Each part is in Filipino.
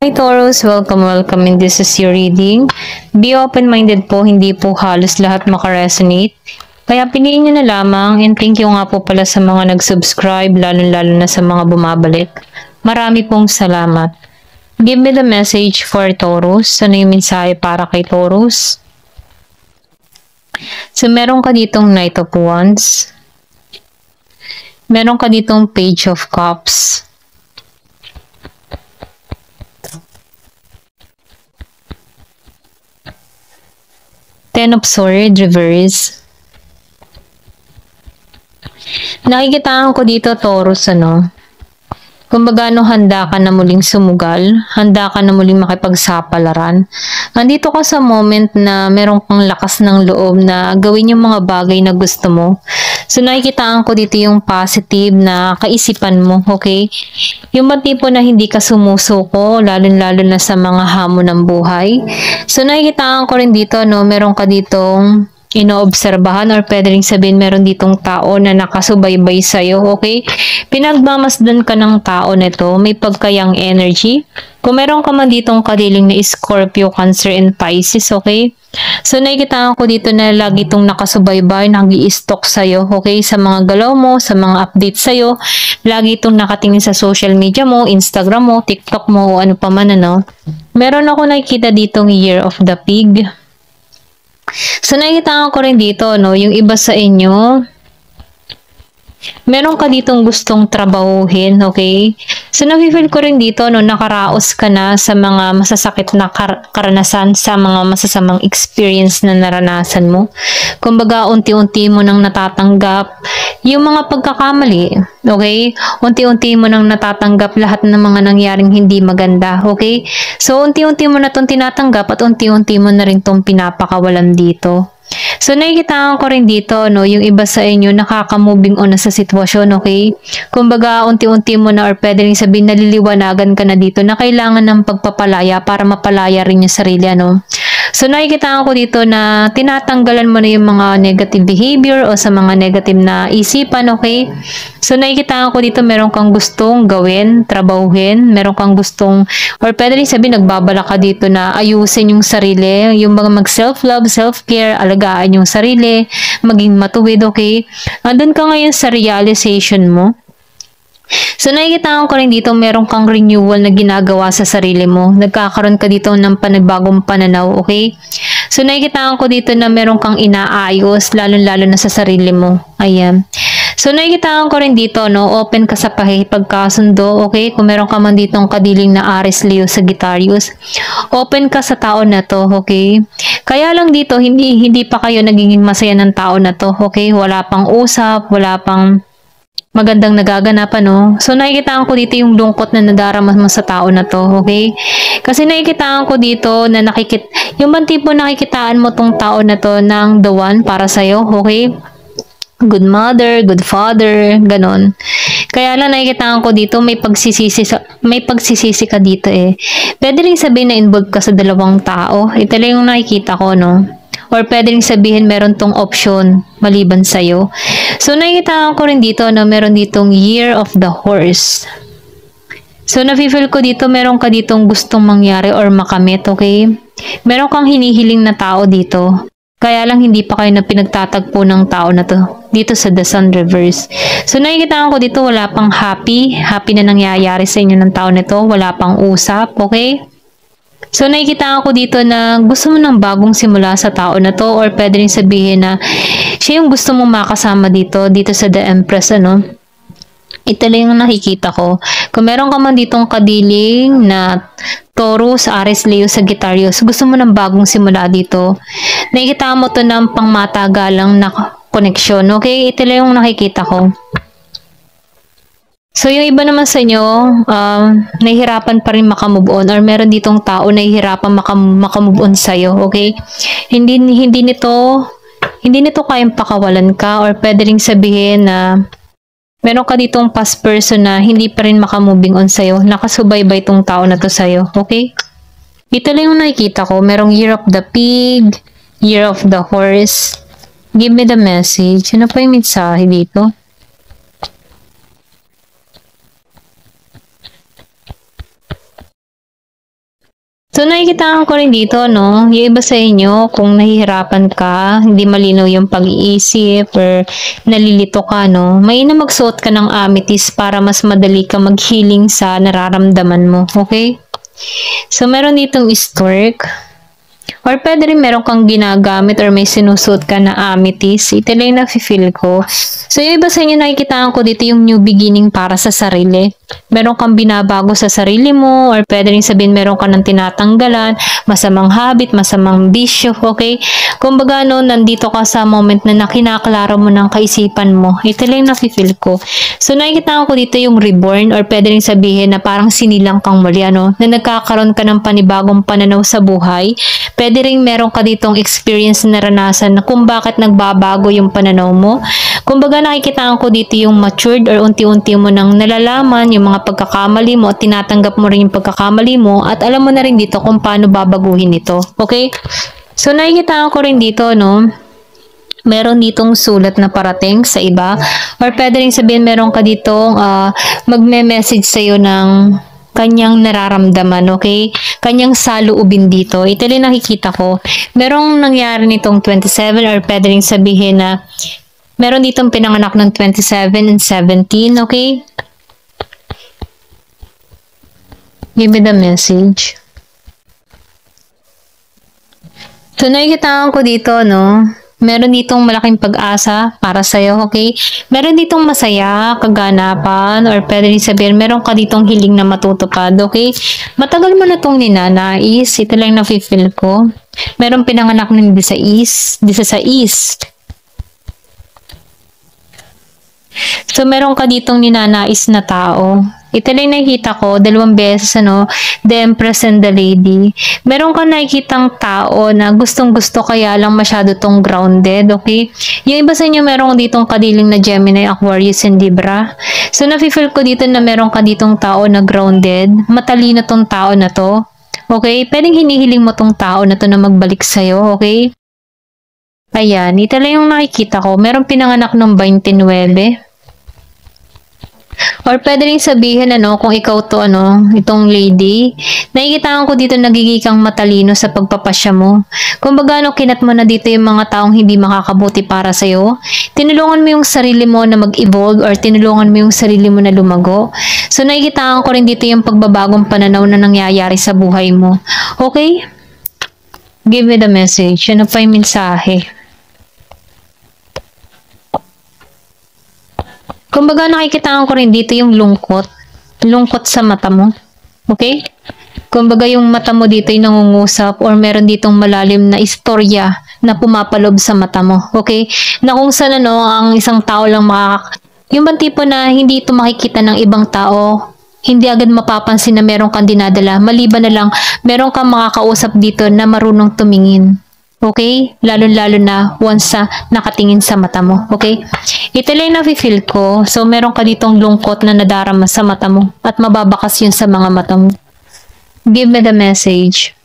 Hi Taurus, welcome and this is your reading. Be open-minded po, hindi po halos lahat makaresonate. Kaya piliin nyo na lamang and thank you nga po pala sa mga nag-subscribe, lalo-lalo na sa mga bumabalik. Marami pong salamat. Give me the message for Taurus. Ano yung mensahe para kay Taurus? So meron ka ditong Knight of Wands. Meron ka ditong Page of Cups. Ten of Swords, reverse. Nakikitaan ko dito, Taurus, kumbaga, handa ka na muling sumugal, handa ka na muling makipagsapalaran. Nandito ka sa moment na meron kang lakas ng loob na gawin yung mga bagay na gusto mo. So, nakikitaan ko dito yung positive na kaisipan mo, okay? Yung tipo na hindi ka sumusuko, lalo-lalo na sa mga hamon ng buhay. So, nakikitaan ko rin dito, meron ka ditong inoobserbahan or pwede rin sabihin meron ditong tao na nakasubaybay sa'yo, okay? Pinagmamasdan ka ng tao nito, may pagkayang energy. Kung meron ka man ditong kadiling na Scorpio, Cancer, and Pisces, okay? So, nakikita ko dito na lagi itong nakasubaybay, nag-i-stalk sa'yo, okay? Sa mga galaw mo, sa mga update sa'yo, lagi itong nakatingin sa social media mo, Instagram mo, TikTok mo, o ano pa man, Meron ako nakikita ditong Year of the Pig. So, nakikita ko rin dito, yung iba sa inyo, meron ka ditong gustong trabahuhin, okay? So, nafe-feel ko rin dito, nakaraos ka na sa mga masasakit na karanasan, sa mga masasamang experience na naranasan mo. Kumbaga, unti-unti mo nang natatanggap yung mga pagkakamali, okay? Unti-unti mo nang natatanggap lahat ng mga nangyaring hindi maganda, okay? So, unti-unti mo na itong tinatanggap at unti-unti mo na rin itong pinapakawalan dito. So, nakikita ko rin dito, yung iba sa inyo nakaka-moving on na sa sitwasyon, okay? Kumbaga, unti-unti mo na or pwede rin sabihin, naliliwanagan ka na dito na kailangan ng pagpapalaya para mapalaya rin yung sarili, So, nakikita ko dito na tinatanggalan mo na yung mga negative behavior o sa mga negative na isipan, okay? So, nakikita ko dito meron kang gustong gawin, trabahuhin, meron kang gustong, or pwede rin sabihin, nagbabala ka dito na ayusin yung sarili, yung mga mag-self-love, self-care, alagaan yung sarili, maging matuwid, okay? Andun ka ngayon sa realization mo. So, nakikita ko rin dito, meron kang renewal na ginagawa sa sarili mo. Nagkakaroon ka dito ng panibagong pananaw, okay? So, nakikita ko dito na meron kang inaayos, lalo-lalo na sa sarili mo. Ayan. So, nakikita ko rin dito, open ka sa pakikipagkasundo, okay? Kung meron ka man ditong kadiling na Aries, Leo, Sagittarius, open ka sa tao na to, okay? Kaya lang dito, hindi pa kayo nagiging masaya ng tao na to, okay? Wala pang usap, wala pang magandang nagaganapan, So, nakikita ko dito yung lungkot na nadarama mo sa tao na to, okay? Kasi nakikita ko dito na yung tipo nakikitaan mo tong tao na to ng the one para sa'yo, okay? Good mother, good father, ganon. Kaya lang nakikita ko dito may pagsisisi ka dito eh. Pwede rin sabihin na involved ka sa dalawang tao. Ito lang yung nakikita ko, Or pwede rin sabihin meron tong option maliban sa'yo. So, nakikita ko rin dito na meron ditong Year of the Horse. So, nafe-feel ko dito meron ka ditong gustong mangyari or makamit, okay? Meron kang hinihiling na tao dito. Kaya lang hindi pa kayo na pinagtatagpo ng tao na to dito sa The Sun Reverse. So, nakikita ko dito wala pang happy na nangyayari sa inyo ng tao nito. Wala pang usap, okay? So, nakikita ko dito na gusto mo ng bagong simula sa tao na to or pwede rin sabihin na siya yung gusto mong makasama dito sa The Empress, Ito lang yung nakikita ko. Kung meron ka man ditong kadiling na Taurus, Aries, Leo, Sagittarius, gusto mo ng bagong simula dito. Nakikita mo to ng pangmatagalang na koneksyon, okay? Ito lang yung nakikita ko. So, yung iba naman sa inyo, nahihirapan pa rin makamove on or meron ditong tao nahihirapan makamove on sa'yo, okay? Hindi nito kayang pakawalan ka or pwede rin sabihin na meron ka ditong past person na hindi pa rin makamoving on sa'yo. Nakasubaybay tong tao na to sa'yo, okay? Ito lang yung nakikita ko. Merong Year of the Pig, Year of the Horse. Give me the message. Ano pa yung mensahe dito? So, nakikita ko rin dito, no, yung iba sa inyo, kung nahihirapan ka, hindi malinaw yung pag-iisip, or nalilito ka, no, mainam magsuot ka ng amethyst para mas madali ka mag-healing sa nararamdaman mo, okay? So, meron ditong stork, or pwede rin meron kang ginagamit or may sinusuot ka na amethyst. Ito lang yung nafe-feel ko. So, yung iba sa inyo, nakikitaan ko dito yung new beginning para sa sarili. Meron kang binabago sa sarili mo, or pwede rin sabihin meron ka ng tinatanggalan, masamang habit, masamang bisyo, okay? Kumbaga, no, nandito ka sa moment na nakinaklaro mo ng kaisipan mo. Ito lang yung nafe-feel ko. So, nakikitaan ko dito yung reborn, or pwede rin sabihin na parang sinilang kang muli, ano, na nagkakaroon ka ng panibagong pananaw sa buhay. Pwede rin meron ka ditong experience na naranasan na kung bakit nagbabago yung pananaw mo. Kumbaga, nakikitaan ko dito yung matured or unti-unti mo nang nalalaman yung mga pagkakamali mo at tinatanggap mo rin yung pagkakamali mo at alam mo na rin dito kung paano babaguhin ito. Okay? So, nakikitaan ko rin dito, no, meron ditong sulat na parating sa iba, or pwede rin sabihin meron ka ditong magme-message sa'yo ng kanyang nararamdaman, okay? Kanyang saloobin dito. Ito rin nakikita ko. Merong nangyari nitong 27, or pwede rin sabihin na meron ditong pinanganak ng 27 and 17, okay? Give me the message. So, nakikita ko dito, no? Meron ditong malaking pag-asa para sa'yo, okay? Meron ditong masaya, kaganapan, or pwede rin sabihin, meron ka ditong hiling na matutupad, okay? Matagal mo na itong ninanais, ito lang nafe-feel ko. Meron pinanganak ng 16. So, meron ka ditong ninanais na tao. Ito lang nakikita ko, 2 beses, ano, the Empress and the Lady. Meron ka nakikitang tao na gustong-gusto kaya lang masyado tong grounded, okay? Yung iba sa inyo, meron ditong kadiling na Gemini, Aquarius, and Libra. So, nafe-feel ko dito na meron ka ditong tao na grounded. Matalino tong tao na to. Okay? Pwedeng hinihiling mo tong tao na to na magbalik sa'yo, okay? Ayan, ito lang yung nakikita ko. Meron pinanganak ng 29. Or pwede rin sabihin, ano, kung ikaw to, ano, itong lady, nakikita ko dito nagiging kang matalino sa pagpapasya mo. Kung baga, ano, kinat mo na dito yung mga taong hindi makakabuti para sa'yo. Tinulungan mo yung sarili mo na mag-evolve, or tinulungan mo yung sarili mo na lumago. So, nakikita ko rin dito yung pagbabagong pananaw na nangyayari sa buhay mo. Okay? Give me the message. Ano pa yung mensahe? Kumbaga, nakikita ko rin dito yung lungkot. Lungkot sa mata mo. Okay? Kumbaga, yung mata mo dito ay nangungusap, or meron ditong malalim na istorya na pumapalob sa mata mo. Okay? Na kung saan, ano, ang isang tao lang yung bang tipo na hindi ito makikita ng ibang tao, hindi agad mapapansin na meron kang dinadala. Maliban na lang, meron kang makakausap dito na marunong tumingin. Okay? Lalo-lalo na once nakatingin sa mata mo. Okay? Ito lang nafe-feel ko. So, meron ka ditong lungkot na nadarama sa mata mo at mababakas yun sa mga mata mo. Give me the message.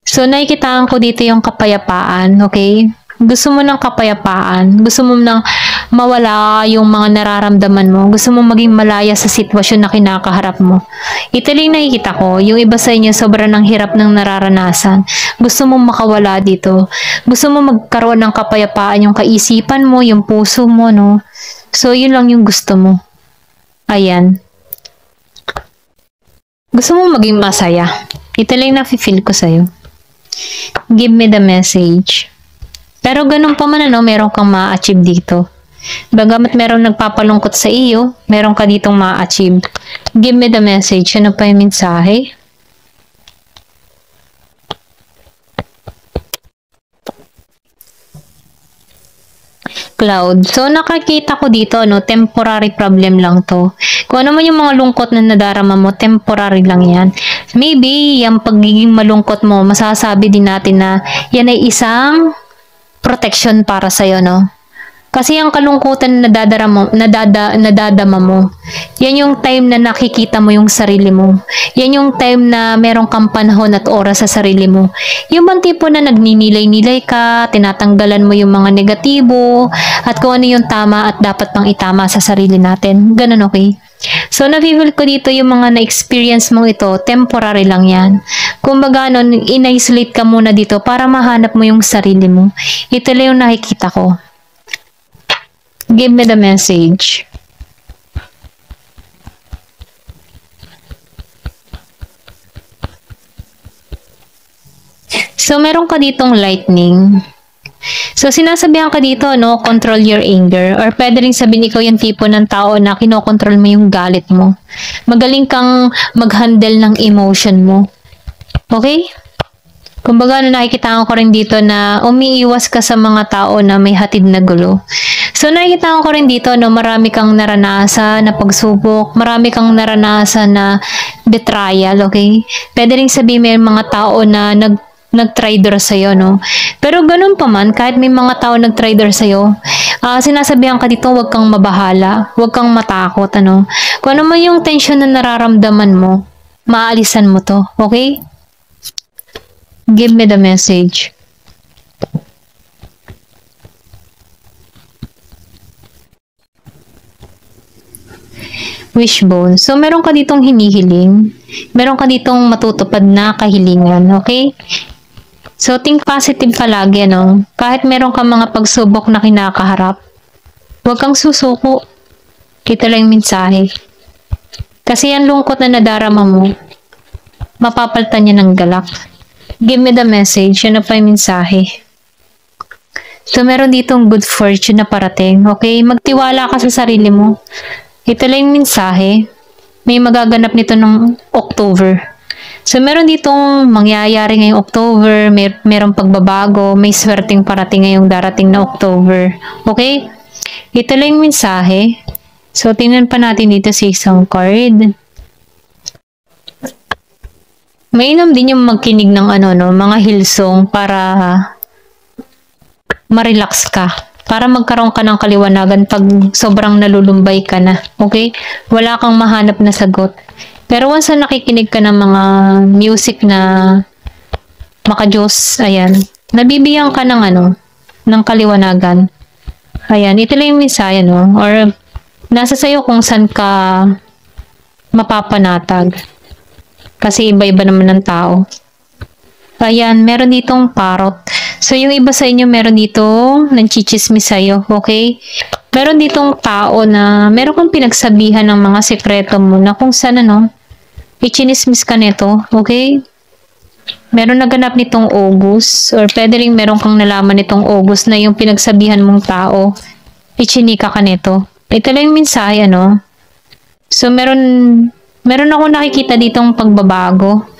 So, nakikitaan ko dito yung kapayapaan. Okay? Gusto mo ng kapayapaan. Gusto mo nang mawala yung mga nararamdaman mo. Gusto mo maging malaya sa sitwasyon na kinakaharap mo. Ito lang nakikita ko. Yung iba sa inyo, sobrang ng hirap ng nararanasan. Gusto mo makawala dito. Gusto mo magkaroon ng kapayapaan yung kaisipan mo, yung puso mo, no? So, yun lang yung gusto mo. Ayan. Gusto mo maging masaya. Ito lang nafe-feel ko sa'yo. Give me the message. Pero ganun pa man, ano, meron kang ma-achieve dito. Bagamat meron nagpapalungkot sa iyo, meron ka ditong ma-achieve. Give me the message. Ano pa yung mensahe? Cloud. So, nakakita ko dito, no, temporary problem lang to. Kung ano man yung mga lungkot na nadarama mo, temporary lang yan. Maybe, yung pagiging malungkot mo, masasabi din natin na yan ay isang protection para sa'yo, no? Kasi yung kalungkutan na nadadama mo, yan yung time na nakikita mo yung sarili mo. Yan yung time na meron kang panahon at oras sa sarili mo. Yung bang tipo na nagninilay-nilay ka, tinatanggalan mo yung mga negatibo, at kung ano yung tama at dapat pang itama sa sarili natin. Ganun, okay? So, na-feel ko dito yung mga na-experience mo ito, temporary lang yan. Kumbaga, no, in-isolate ka muna dito para mahanap mo yung sarili mo. Ito lang yung nakikita ko. Give me the message. So, meron ka ditong lightning. So, sinasabihan ka dito, no, control your anger. Or pwede rin sabihin ikaw yung tipo ng tao na kinokontrol mo yung galit mo. Magaling kang mag-handle ng emotion mo. Okay? Kumbaga, nakikita ko rin dito na umiiwas ka sa mga tao na may hatid na gulo. So, nakikita ko rin dito, no, marami kang naranasan na pagsubok, marami kang naranasan na betrayal, okay? Pwede rin sabihin may mga tao na nag-traitor sa'yo, no? Pero ganun pa man, kahit may mga tao nag-traitor sa'yo, sinasabihan ka dito, huwag kang mabahala, huwag kang matakot, ano? Kung ano man yung tension na nararamdaman mo, maalisan mo to, okay? Give me the message. Wishbone. So, meron ka ditong hinihiling. Meron ka ditong matutupad na kahilingan. Okay? So, think positive palagi, no? Kahit meron ka mga pagsubok na kinakaharap, huwag kang susuko. Ito lang yung mensahe. Kasi yan lungkot na nadarama mo, mapapalitan niya ng galak. Give me the message. Yan na pa yung mensahe. So, meron ditong good fortune na parating. Okay? Magtiwala ka sa sarili mo. Ito lang yung mensahe. May magaganap nito ng October. So, meron ditong mangyayari ngayong October. Merong pagbabago. May swerteng parating ngayong darating na October. Okay? Ito lang yung mensahe. So, tingnan pa natin dito sa isang card. Mainam din yung magkinig ng mga Hillsong para ma-relax ka. Para magkaroon ka ng kaliwanagan pag sobrang nalulumbay ka na. Okay? Wala kang mahanap na sagot. Pero once na nakikinig ka ng mga music na maka-Diyos, ayan, nabibigyan ka ng kaliwanagan. Ayan, ito lang yung mensahe, no? Or nasa sayo kung saan ka mapapanatag. Kasi iba-iba naman ng tao. Ayan, meron ditong parrot. So, yung iba sa inyo, meron dito nagchichismis sa'yo, okay? Meron ditong tao na meron kang pinagsabihan ng mga sekreto mo na kung saan, ichinismis ka nito, okay? Meron naganap nitong August, or pwede rin meron kang nalaman nitong August na yung pinagsabihan mong tao, ichinika ka nito. Ito lang yung mensahe, So, meron ako nakikita ditong pagbabago.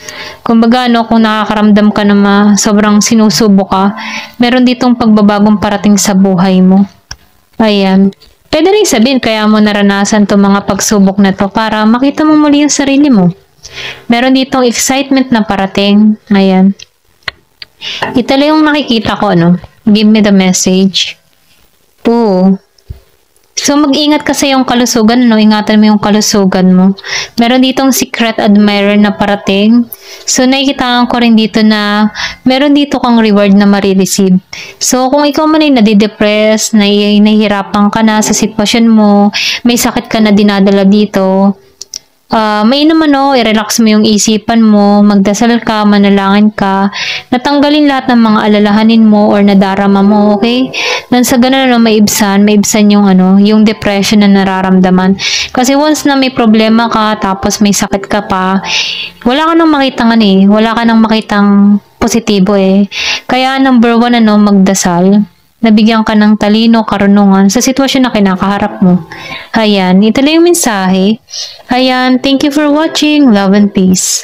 Kumbaga, kung nakakaramdam ka na sobrang sinusubo ka, meron ditong pagbabagong parating sa buhay mo. Ayan. Pwede rin sabihin, kaya mo naranasan itong mga pagsubok na to para makita mo muli yung sarili mo. Meron ditong excitement na parating. Ayan. Ito lang yung nakikita ko, Give me the message. Oo. So, mag-ingat ka sa iyong kalusugan, Ingatan mo yung kalusugan mo. Meron ditong secret admirer na parating. So, nakikitaan ko rin dito na meron dito kang reward na marireceive. So, kung ikaw man ay nadidepress, nahihirapan ka na sa sitwasyon mo, may sakit ka na dinadala dito, may naman i-relax mo yung isipan mo, magdasal ka, manalangin ka, natanggalin lahat ng mga alalahanin mo or nadarama mo, okay? Nang sa ganun, maibsan yung depression na nararamdaman. Kasi once na may problema ka, tapos may sakit ka pa, wala ka nang makitang wala ka nang makitang positibo Kaya number 1, magdasal. Nabigyan ka ng talino, karunungan sa sitwasyon na kinakaharap mo. Ayan, ito lang yung mensahe. Ayan, thank you for watching. Love and peace.